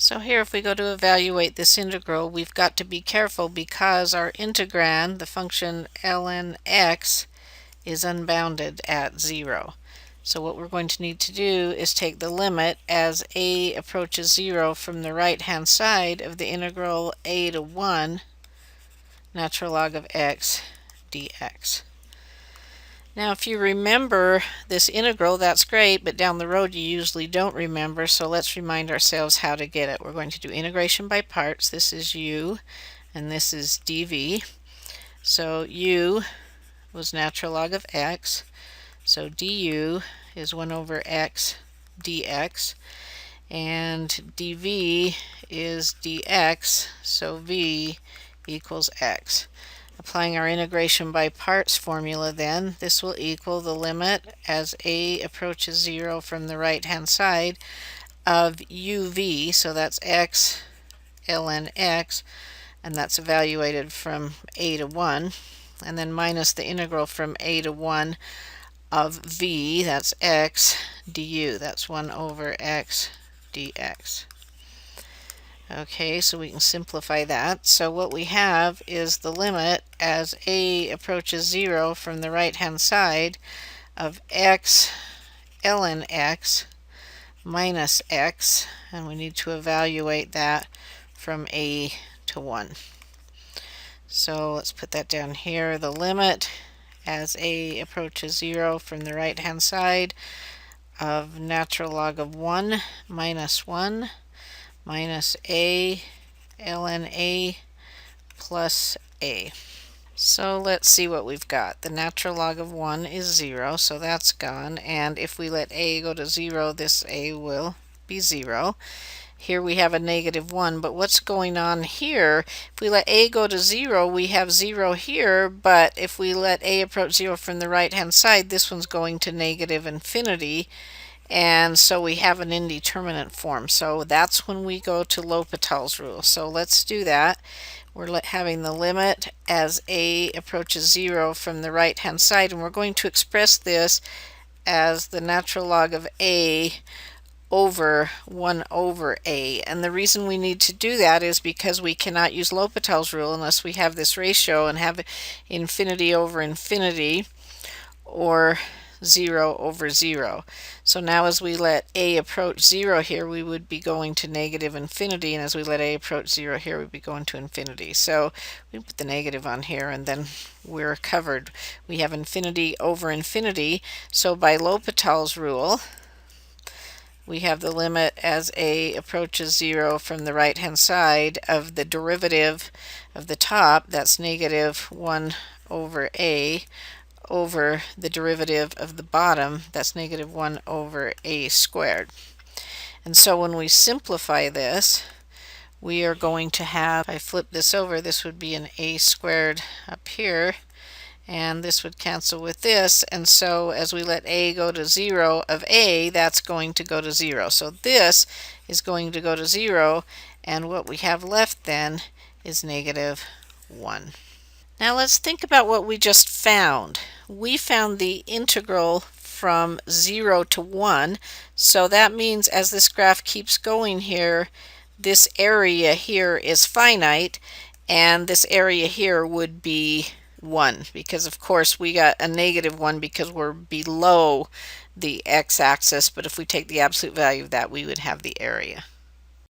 So here, if we go to evaluate this integral, we've got to be careful because our integrand, the function ln x, is unbounded at 0. So what we're going to need to do is take the limit as a approaches 0 from the right-hand side of the integral a to 1 natural log of x dx. Now if you remember this integral, that's great, but down the road you usually don't remember, so let's remind ourselves how to get it. We're going to do integration by parts. This is u and this is dv. So u was natural log of x, so du is 1 over x dx, and dv is dx, so v equals x. Applying our integration by parts formula, then, this will equal the limit as a approaches 0 from the right-hand side of uv, so that's x ln x, and that's evaluated from a to 1, and then minus the integral from a to 1 of v, that's x du, that's 1 over x dx. Okay, so we can simplify that. So what we have is the limit as a approaches 0 from the right-hand side of x ln x minus x, and we need to evaluate that from a to 1. So let's put that down here. The limit as a approaches 0 from the right-hand side of natural log of 1 minus 1 minus a ln a plus a. So let's see what we've got. The natural log of 1 is 0, so that's gone, and if we let a go to 0, this a will be 0. Here we have a negative 1, but what's going on here? If we let a go to 0, we have 0 here, but if we let a approach 0 from the right-hand side, this one's going to negative infinity, and so we have an indeterminate form. So that's when we go to L'Hopital's rule. So let's do that. We're having the limit as a approaches 0 from the right-hand side, and we're going to express this as the natural log of a over 1 over a. And the reason we need to do that is because we cannot use L'Hopital's rule unless we have this ratio and have infinity over infinity or 0 over 0. So now as we let a approach 0 here, we would be going to negative infinity, and as we let a approach 0 here, we'd be going to infinity. So we put the negative on here, and then we're covered. We have infinity over infinity, so by L'Hopital's rule, we have the limit as a approaches 0 from the right-hand side of the derivative of the top, that's negative 1 over a, over the derivative of the bottom, that's negative 1 over a squared. And so when we simplify this, we are going to have, if I flip this over, this would be an a squared up here, and this would cancel with this, and so as we let a go to 0 of a, that's going to go to 0. So this is going to go to 0, and what we have left then is negative 1. Now let's think about what we just found. We found the integral from 0 to 1, so that means as this graph keeps going here, this area here is finite, and this area here would be 1, because of course we got a negative 1 because we're below the x-axis, but if we take the absolute value of that, we would have the area.